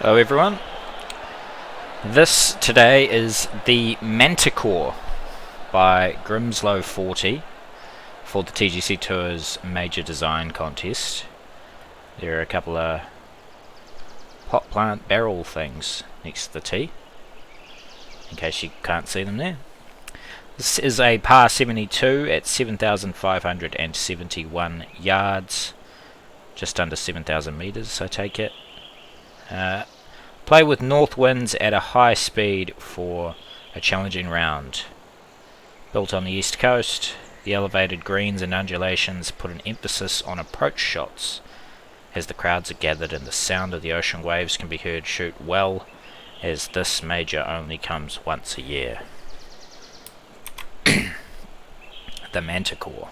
Hello everyone. This today is the Manticore by grimslow40 for the TGCT Tour's Major Design Contest. There are a couple of pot plant barrel things next to the T, in case you can't see them there. This is a par 72 at 7,571 yards, just under 7,000 meters I take it. Play with north winds at a high speed for a challenging round. Built on the east coast, the elevated greens and undulations put an emphasis on approach shots as the crowds are gathered and the sound of the ocean waves can be heard shoot well, as this major only comes once a year. The Manticore.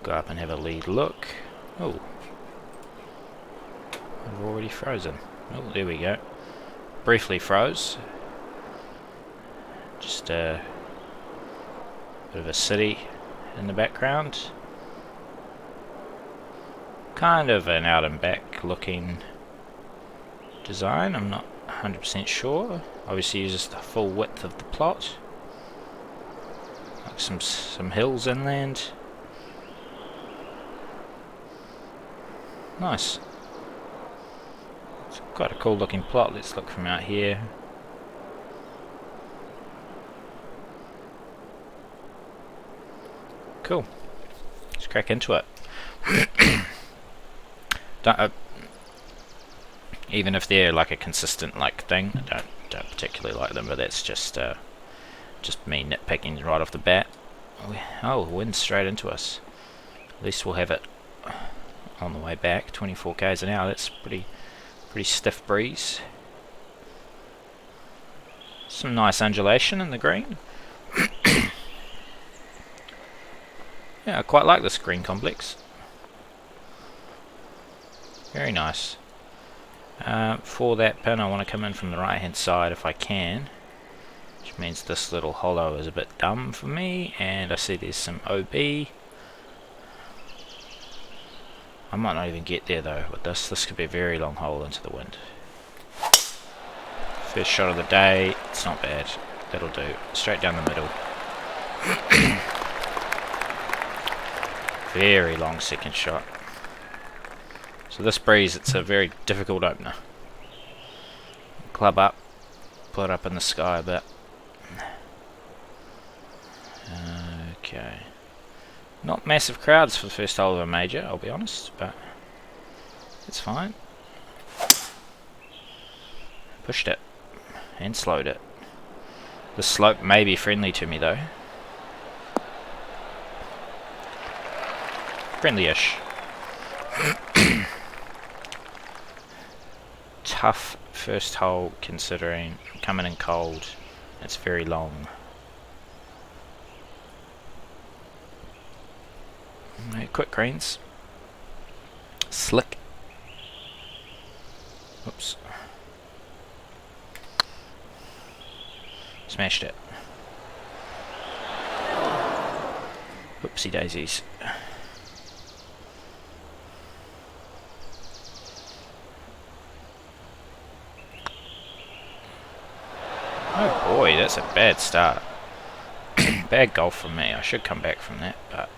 Go up and have a lead look. Oh, I've already frozen. Oh, there we go. Briefly froze. Just a bit of a city in the background. Kind of an out and back looking design. I'm not 100% sure. Obviously uses the full width of the plot. Like some hills inland. Nice. It's quite a cool looking plot. Let's look from out here. Cool. Let's crack into it. Even if they're like a consistent thing, I don't particularly like them, but that's just me nitpicking right off the bat. Oh, wind straight into us. At least we'll have it on the way back. 24 k's an hour. That's pretty stiff breeze. Some nice undulation in the green. Yeah, I quite like this green complex. Very nice. For that pin I want to come in from the right hand side if I can, which means this little hollow is a bit dumb for me, and I see there's some OB. I might not even get there though with this. This could be a very long hole into the wind. First shot of the day. It's not bad. That'll do. Straight down the middle. Very long second shot. So this breeze, it's a very difficult opener. Club up. Pull it up in the sky a bit. Okay. Not massive crowds for the first hole of a major, I'll be honest, but it's fine. Pushed it and slowed it. The slope may be friendly to me though. Friendly-ish. Tough first hole considering coming in cold. It's very long. Quick greens. Slick. Oops. Smashed it. Whoopsie daisies. Oh boy, that's a bad start. Bad golf from me. I should come back from that, but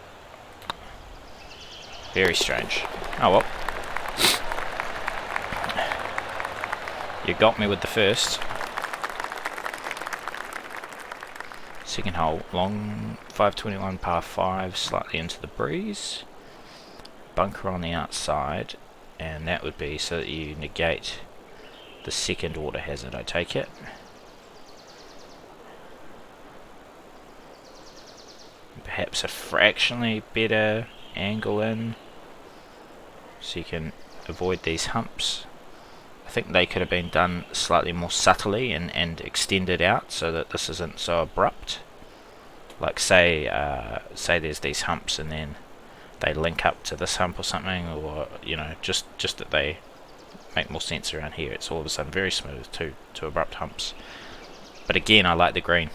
very strange. Oh well. You got me with the first. Second hole, long 521 par 5, slightly into the breeze. Bunker on the outside, and that would be so that you negate the second water hazard, I take it. Perhaps a fractionally better angle in, so you can avoid these humps. I think they could have been done slightly more subtly and extended out so that this isn't so abrupt. Like say there's these humps and then they link up to this hump or something, or you know, just that they make more sense around here. It's all of a sudden very smooth to abrupt humps. But again, I like the green.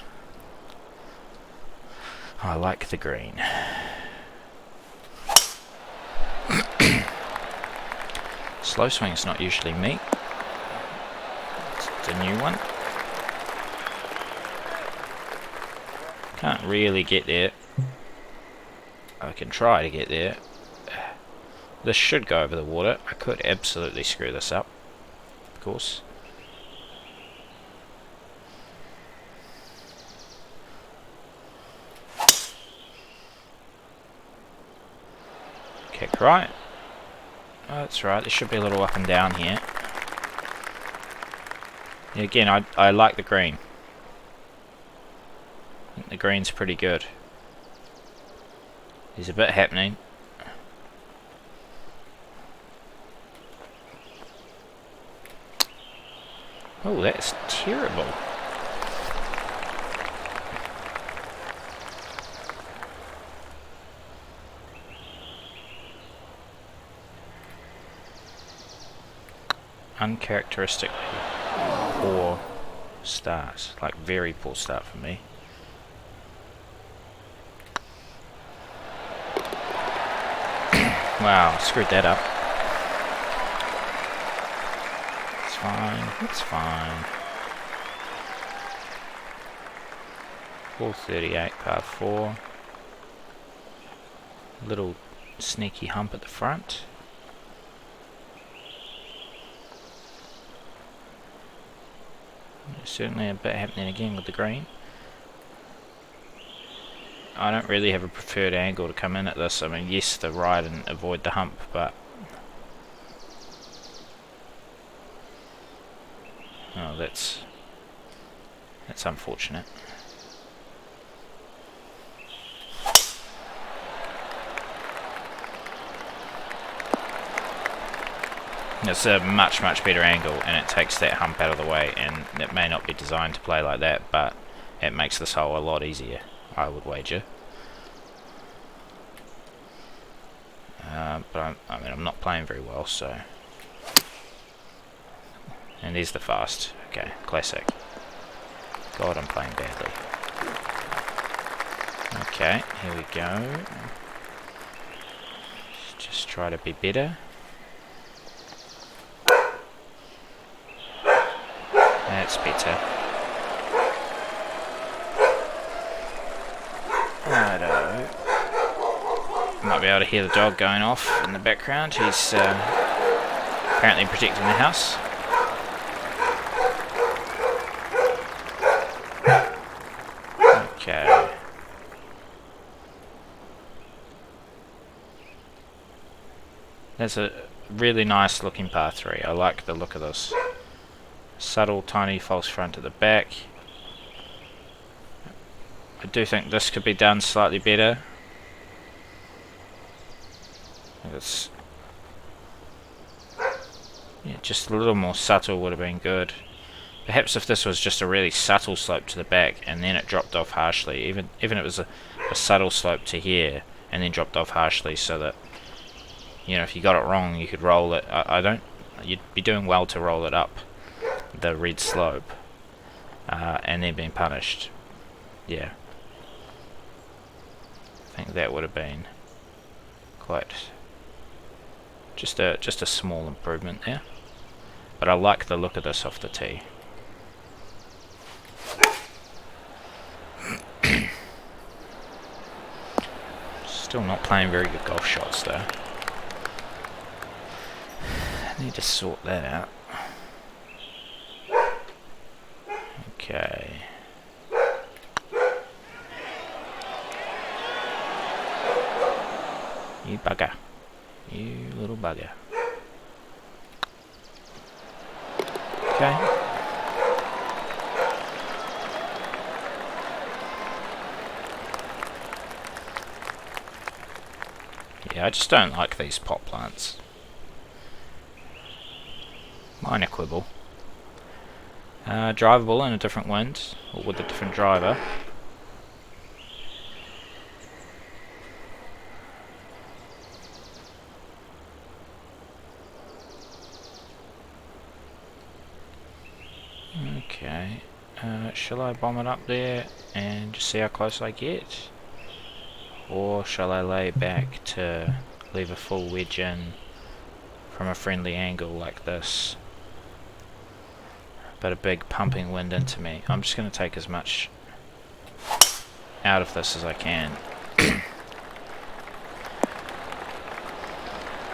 I like the green. Slow swing's not usually me. the new one. Can't really get there. I can try to get there. This should go over the water. I could absolutely screw this up, of course. Kick right. Oh, that's right, there should be a little up and down here. Yeah, again, I like the green. I think the green's pretty good. There's a bit happening. Oh, that's terrible. Uncharacteristically poor start. Like, very poor start for me. Wow, screwed that up. It's fine, it's fine. 438 par 4. Little sneaky hump at the front. There's certainly a bit happening again with the green. I don't really have a preferred angle to come in at this. I mean, yes, the right and avoid the hump, but... Oh, that's unfortunate. It's a much better angle, and it takes that hump out of the way, and it may not be designed to play like that, but it makes this hole a lot easier, I would wager. But I mean, I'm not playing very well, so... And there's the fast. Okay, classic. God, I'm playing badly. Okay, here we go. Just try to be better. That's better. Righto. Might be able to hear the dog going off in the background. He's apparently protecting the house. Okay. That's a really nice looking par 3. I like the look of this. Subtle, tiny false front at the back. I do think this could be done slightly better. It's, yeah, just a little more subtle would have been good. Perhaps if this was just a really subtle slope to the back and then it dropped off harshly, even if it was a subtle slope to here and then dropped off harshly, so that, you know, if you got it wrong you could roll it. You'd be doing well to roll it up the red slope and then being punished. Yeah, I think that would have been quite just a small improvement there. But I like the look of this off the tee. Still not playing very good golf shots though. I need to sort that out. Okay. You bugger. You little bugger. Okay. Yeah, I just don't like these pot plants. Minor quibble. Drivable in a different wind, or with a different driver. Okay, shall I bomb it up there and just see how close I get? Or shall I lay back to leave a full wedge in from a friendly angle like this? but a big pumping wind into me. I'm just going to take as much out of this as I can.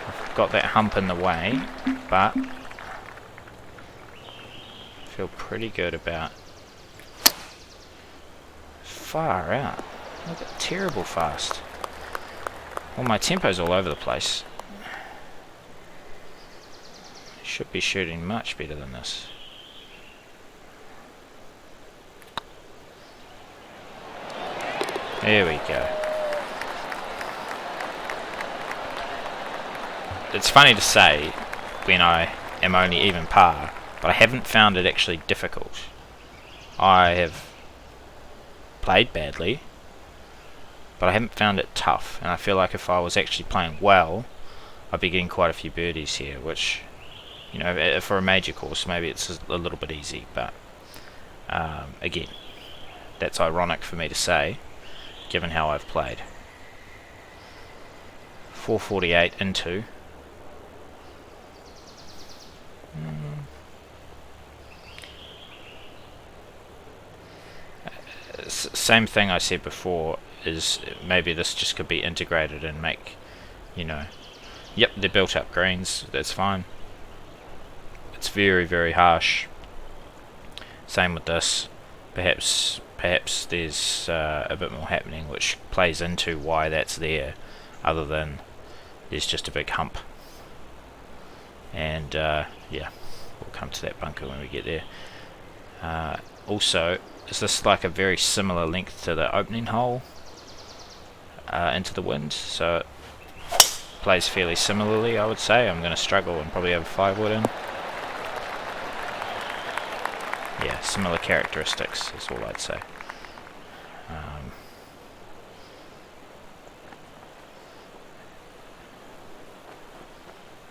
I've got that hump in the way, but I feel pretty good about. Far out. Look at terrible fast. Well, my tempo's all over the place. Should be shooting much better than this. There we go. It's funny to say when I am only even par, but I haven't found it actually difficult. I have played badly, but I haven't found it tough, and I feel like if I was actually playing well, I'd be getting quite a few birdies here, which, you know, for a major course maybe it's a little bit easy, but again, that's ironic for me to say given how I've played. 448 into. Same thing I said before, is maybe this just could be integrated and make, you know, yep, they're built up greens, that's fine. It's very, very harsh. Same with this. Perhaps there's a bit more happening which plays into why that's there, other than there's just a big hump. And yeah, we'll come to that bunker when we get there. Also, is this like a very similar length to the opening hole into the wind? So it plays fairly similarly, I would say. I'm going to struggle and probably have a 5-wood in. Yeah, similar characteristics is all I'd say.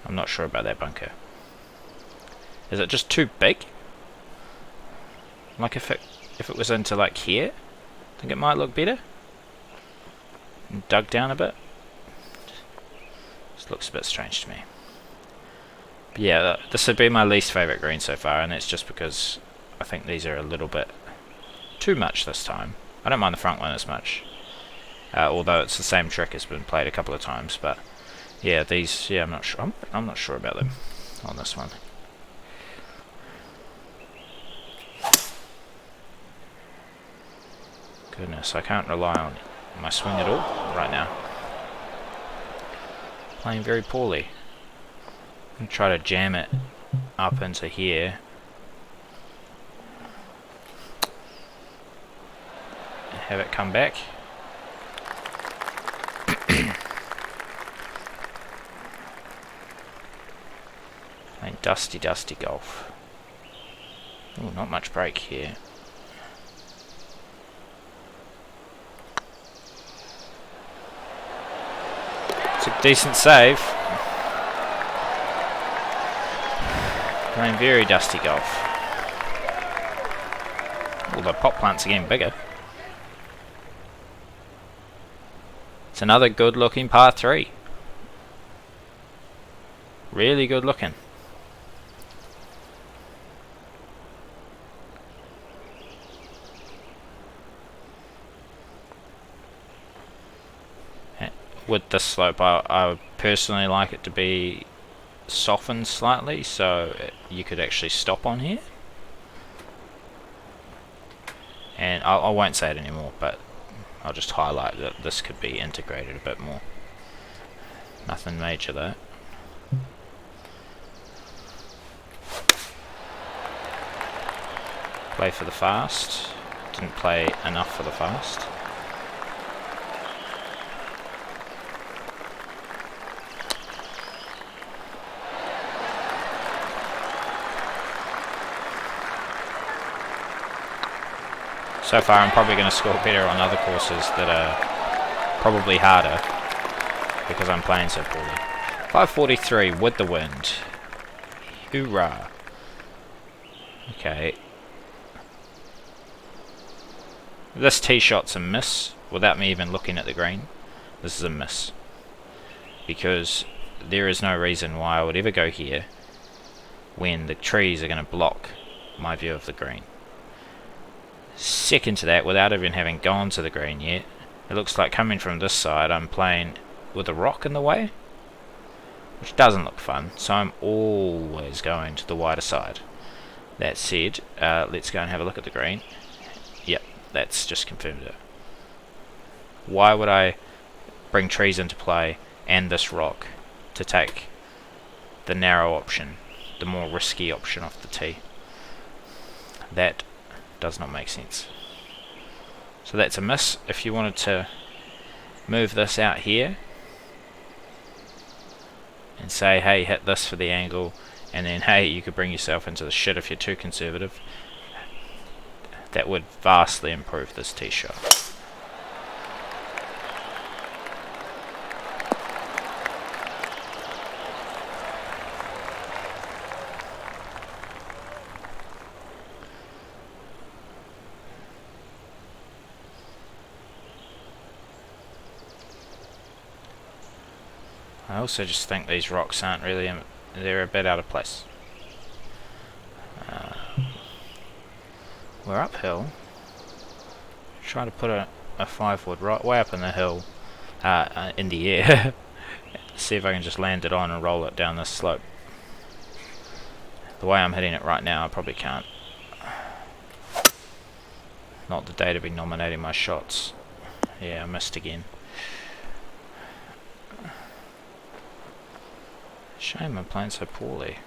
I'm not sure about that bunker. Is it just too big? Like if it was into like here, I think it might look better. And dug down a bit. This looks a bit strange to me. But yeah, this would be my least favourite green so far, and it's just because I think these are a little bit too much this time. I don't mind the front one as much, although it's the same trick has been played a couple of times. But yeah, these, yeah, I'm not sure. I'm not sure about them on this one. Goodness, I can't rely on my swing at all right now. Playing very poorly. I'm gonna try to jam it up into here. And have it come back. Playing dusty golf. Oh, not much break here. It's a decent save. Playing very dusty golf. Although pot plants are getting bigger. It's another good looking par 3. Really good looking. With this slope, I would personally like it to be softened slightly, so you could actually stop on here. And I won't say it anymore, but I'll just highlight that this could be integrated a bit more. Nothing major though. Play for the fast. Didn't play enough for the fast. So far I'm probably going to score better on other courses that are probably harder because I'm playing so poorly. 543 with the wind. Hoorah. Okay. This tee shot's a miss without me even looking at the green. This is a miss. Because there is no reason why I would ever go here when the trees are going to block my view of the green. Second to that, without even having gone to the green yet, it looks like coming from this side I'm playing with a rock in the way, which doesn't look fun, so I'm always going to the wider side. That said, let's go and have a look at the green. Yep, that's just confirmed it. Why would I bring trees into play and this rock to take the narrow option, the more risky option off the tee? That does not make sense. So that's a miss. If you wanted to move this out here and say, hey, hit this for the angle, and then hey, you could bring yourself into the shit if you're too conservative, that would vastly improve this tee shot. I also just think these rocks aren't really, they're a bit out of place. We're uphill. Try to put a 5-wood right way up in the hill, in the air. See if I can just land it on and roll it down this slope. The way I'm hitting it right now, I probably can't. Not the day to be nominating my shots. Yeah, I missed again. Shame I'm playing so poorly.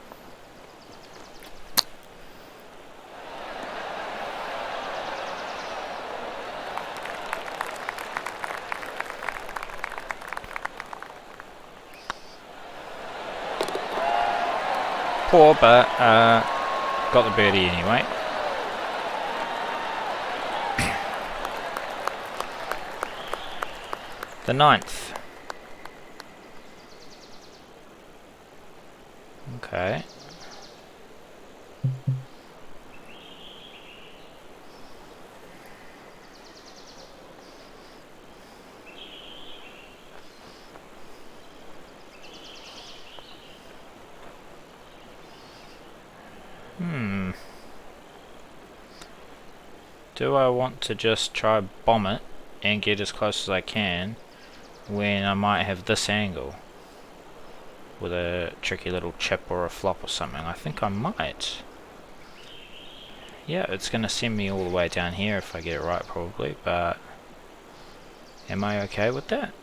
Poor, but got the birdie anyway. The 9th. Okay. Do I want to just try bomb it and get as close as I can when I might have this angle with a tricky little chip or a flop or something? I think I might. Yeah, it's going to send me all the way down here if I get it right probably, but am I okay with that?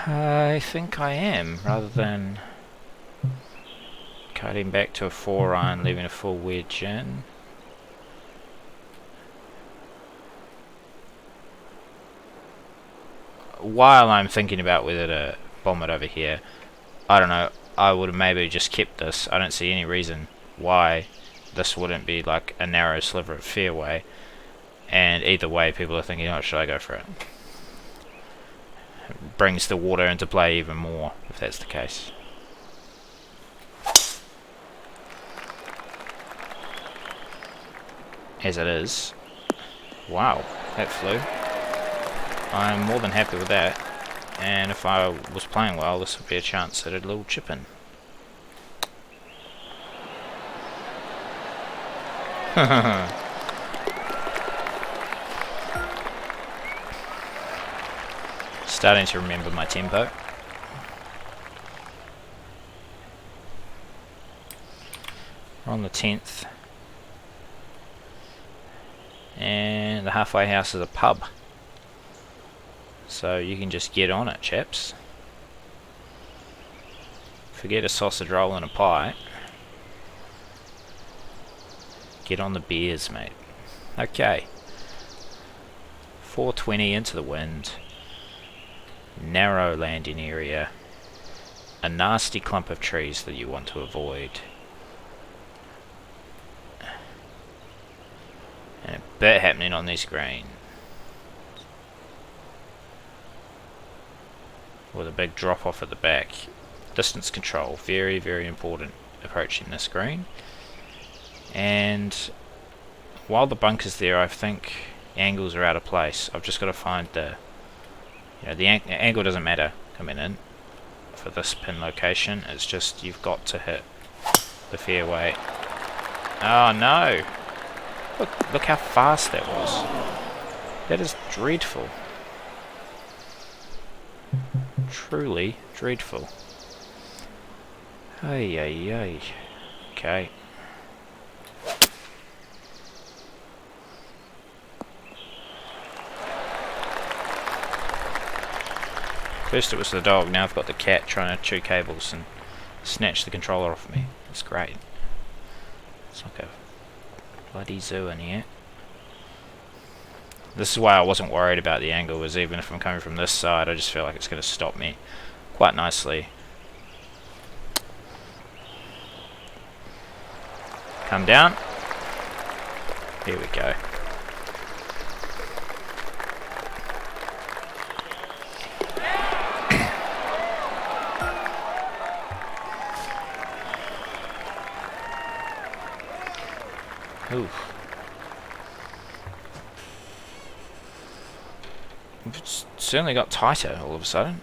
I think I am, rather than cutting back to a 4-iron, leaving a full wedge in. While I'm thinking about whether to bomb it over here, I don't know, I would have maybe just kept this. I don't see any reason why this wouldn't be like a narrow sliver of fairway, and either way people are thinking, oh, should I go for it? It brings the water into play even more if that's the case. As it is, wow, that flew. I'm more than happy with that, and if I was playing well, this would be a chance at a little chip in. Starting to remember my tempo. We're on the 10th. And the halfway house is a pub, so you can just get on it, chaps. Forget a sausage roll and a pie. Get on the beers, mate. Okay, 420 into the wind, narrow landing area, a nasty clump of trees that you want to avoid, and a bit happening on this green with a big drop off at the back. Distance control, very, very important approaching this green. And while the bunker's there, I think angles are out of place. I've just got to find the, the angle doesn't matter coming in for this pin location. It's just you've got to hit the fairway. Oh no! Look how fast that was. That is dreadful. Truly dreadful. Ay ay ay. Okay. First it was the dog, now I've got the cat trying to chew cables and snatch the controller off me. It's great. It's like a bloody zoo in here. This is why I wasn't worried about the angle, was even if I'm coming from this side, I just feel like it's going to stop me quite nicely. Come down. Here we go. Oof. It's certainly got tighter all of a sudden.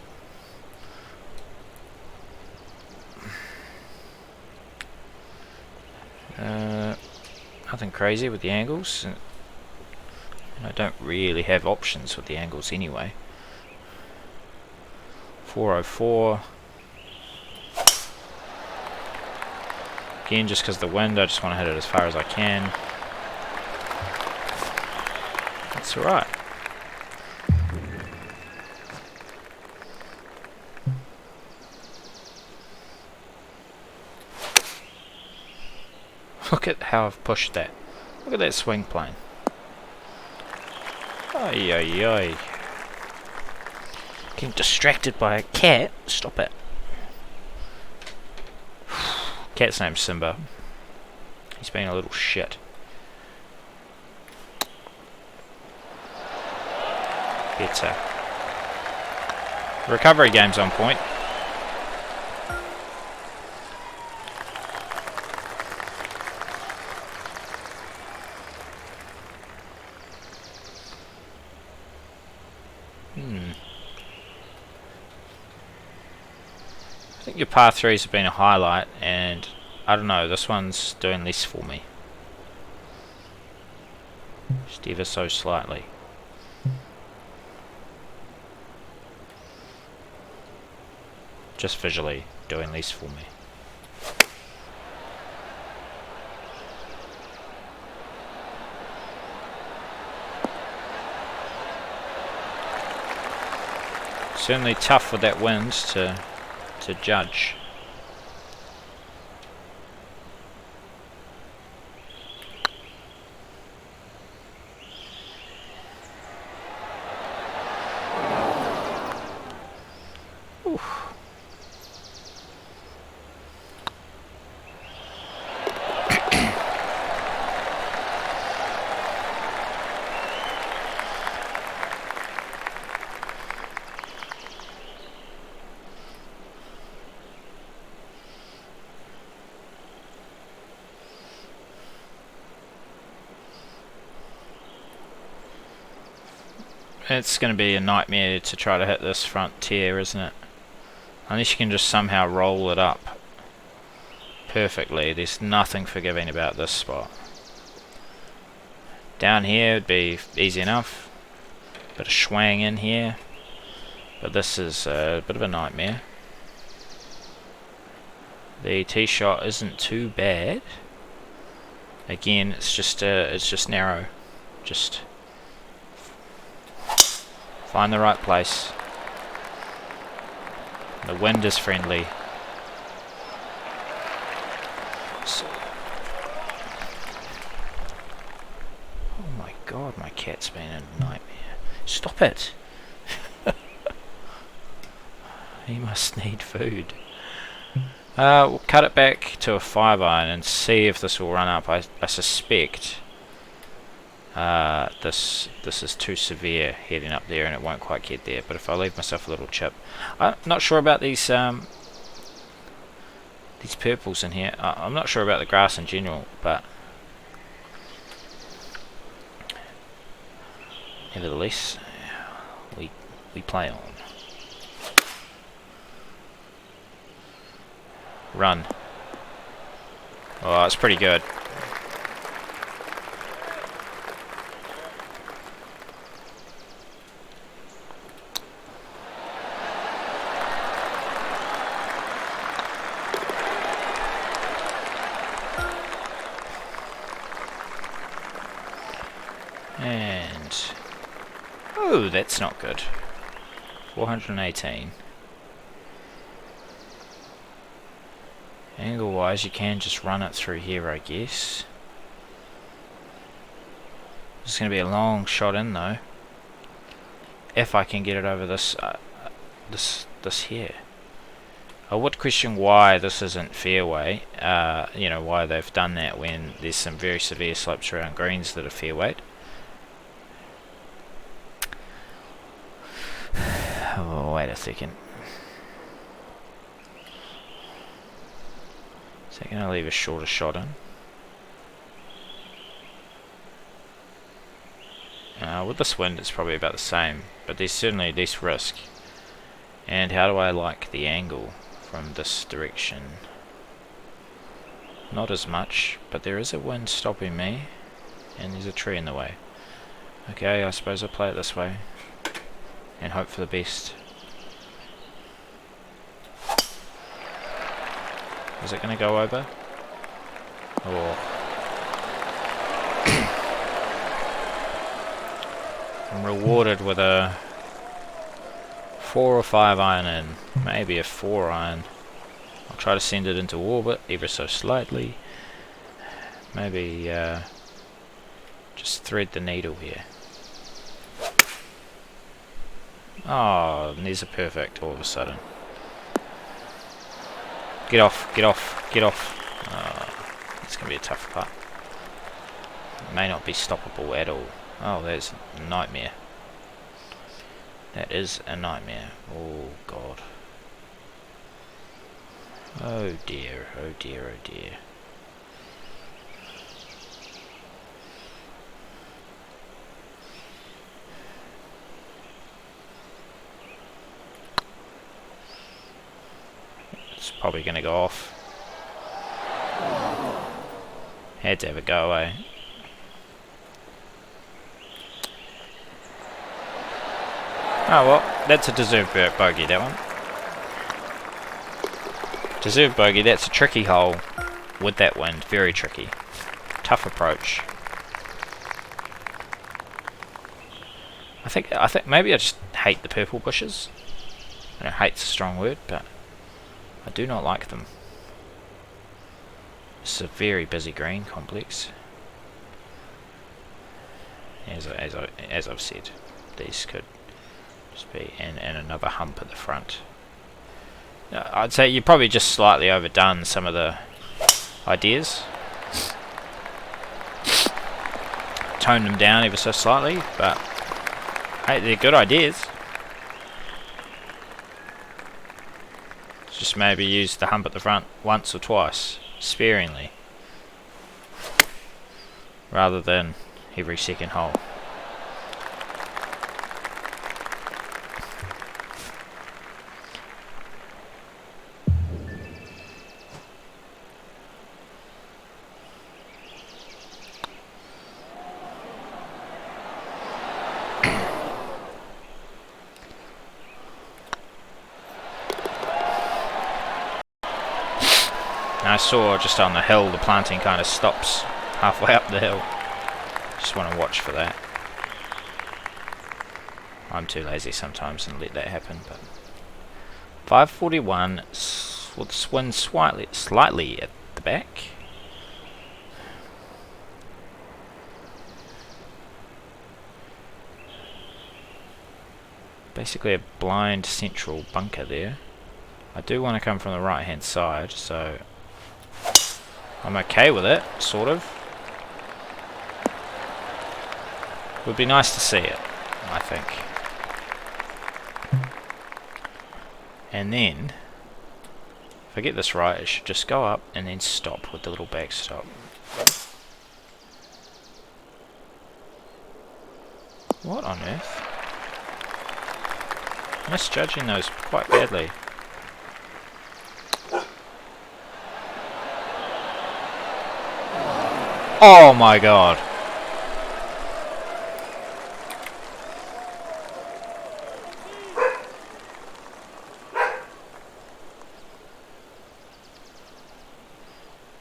Nothing crazy with the angles. I don't really have options with the angles anyway. 404. Again, just because of the wind, I just want to hit it as far as I can. That's alright. Look at how I've pushed that. Look at that swing plane. Ay ay ay. Getting distracted by a cat? Stop it. Cat's name's Simba. He's being a little shit. Better. Recovery game's on point. I think your par 3s have been a highlight, and I don't know, this one's doing less for me. Just ever so slightly. Just visually doing less for me. Certainly tough with that wind to judge. Oof. It's going to be a nightmare to try to hit this front tier, isn't it? Unless you can just somehow roll it up perfectly. There's nothing forgiving about this spot. Down here would be easy enough. Bit of swang in here. But this is a bit of a nightmare. The tee shot isn't too bad. Again, it's just narrow. Just find the right place. The wind is friendly. So, oh my god, my cat's been a nightmare. Stop it! He must need food. We'll cut it back to a 5-iron and see if this will run up. I suspect this is too severe heading up there and it won't quite get there, but if I leave myself a little chip. I'm not sure about these purples in here. I'm not sure about the grass in general, but nevertheless we play on. Run. Oh, it's pretty good. And oh, that's not good. 418. Angle wise, you can just run it through here, I guess. It's going to be a long shot in though. If I can get it over this, this here. I would question why this isn't fairway. You know, why they've done that when there's some very severe slopes around greens that are fairway. Oh, wait a second. Is that going to leave a shorter shot in? With this wind it's probably about the same, but there's certainly less risk. And how do I like the angle from this direction? Not as much, but there is a wind stopping me, and there's a tree in the way. Okay, I suppose I'll play it this way, and hope for the best. Is it going to go over? Or I'm rewarded with a 4 or 5 iron in, maybe a 4 iron. I'll try to send it into orbit ever so slightly. Maybe just thread the needle here. Oh, and there's a perfect all of a sudden. Get off, get off, get off. It's going to be a tough putt. It may not be stoppable at all. Oh, that's a nightmare. That is a nightmare. Oh, God. Oh, dear, oh, dear, oh, dear. It's probably going to go off. Had to have a go away. Oh well, that's a deserved bogey, that one. Deserved bogey, that's a tricky hole with that wind, very tricky. Tough approach. I think maybe I just hate the purple bushes. I know hate's a strong word, but I do not like them. It's a very busy green complex. As I've said, these could just be and another hump at the front. I'd say you probably just slightly overdone some of the ideas. Toned them down ever so slightly, but hey, they're good ideas. Just maybe use the hump at the front once or twice, sparingly, rather than every second hole. I saw just on the hill the planting kind of stops halfway up the hill. Just want to watch for that. I'm too lazy sometimes and let that happen. But 541 with the wind slightly at the back. Basically a blind central bunker there. I do want to come from the right hand side, so I'm okay with it, sort of. Would be nice to see it, I think. And then, if I get this right, it should just go up and then stop with the little backstop. What on earth? Misjudging those quite badly. Oh my god.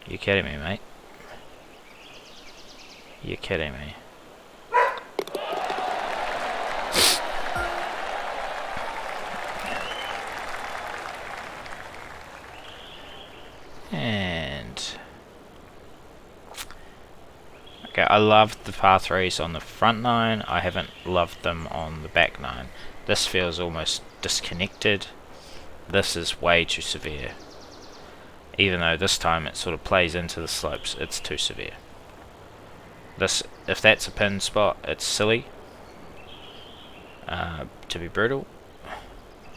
You kidding me, mate? You're kidding me. And okay, I loved the par 3s on the front 9. I haven't loved them on the back 9. This feels almost disconnected. This is way too severe. Even though this time it sort of plays into the slopes, it's too severe. This, if that's a pin spot, it's silly. To be brutal.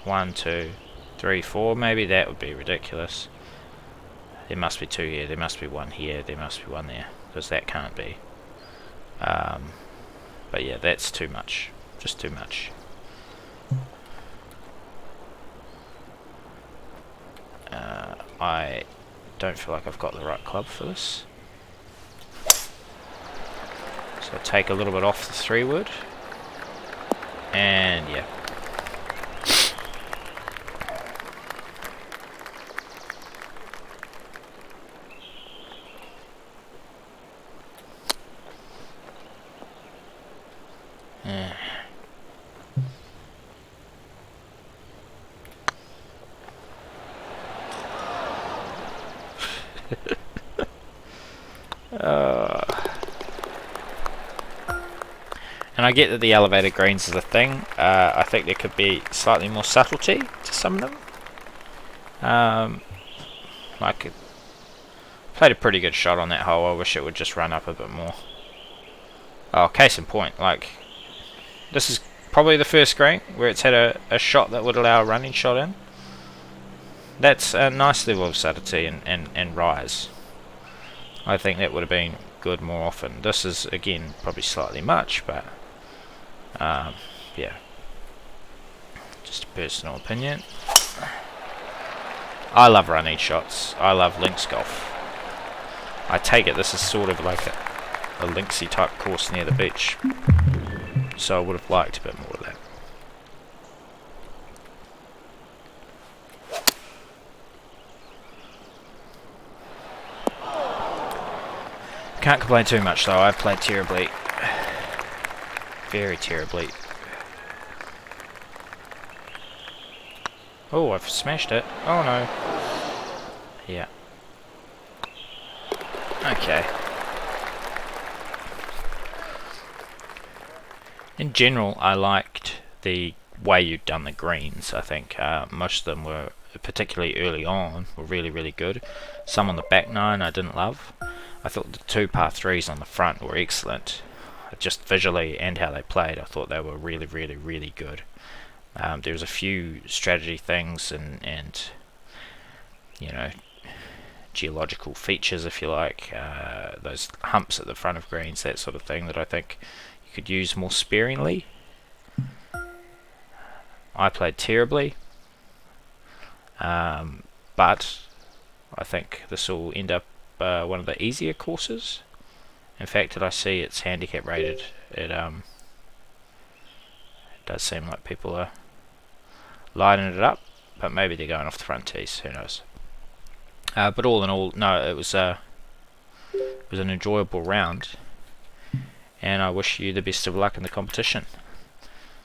1, 2, 3, 4 maybe, that would be ridiculous. There must be 2 here, there must be 1 here, there must be 1 there, because that can't be. But yeah, that's too much, just too much. I don't feel like I've got the right club for this. So I'll take a little bit off the 3 wood. And yeah. And I get that the elevated greens is a thing. I think there could be slightly more subtlety to some of them. Like, played a pretty good shot on that hole. I wish it would just run up a bit more. Oh, case in point, like, this is probably the first green where it's had a shot that would allow a running shot in. That's a nice level of subtlety and rise. I think that would have been good more often. This is, again, probably slightly much, but yeah, just a personal opinion. I love running shots. I love links golf. I take it this is sort of like a linksy type course near the beach, so I would have liked a bit more of that. Can't complain too much though. I've played terribly. Very terribly. Oh, I've smashed it. Oh no. Yeah. Okay. In general, I liked the way you'd done the greens. I think most of them were, particularly early on, were really, really good. Some on the back 9 I didn't love. I thought the 2 par 3s on the front were excellent. Just visually and how they played, I thought they were really, really, really good. There was a few strategy things and you know, geological features, if you like, those humps at the front of greens, that sort of thing, that I think you could use more sparingly. I played terribly, but I think this will end up one of the easier courses. In fact, did I see it's handicap rated? It does seem like people are lighting it up, but maybe they're going off the front tees. Who knows? But all in all, no, it was an enjoyable round, and I wish you the best of luck in the competition.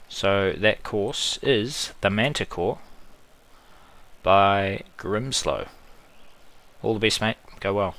So that course is the Manticore by Grimslow. All the best, mate. Go well.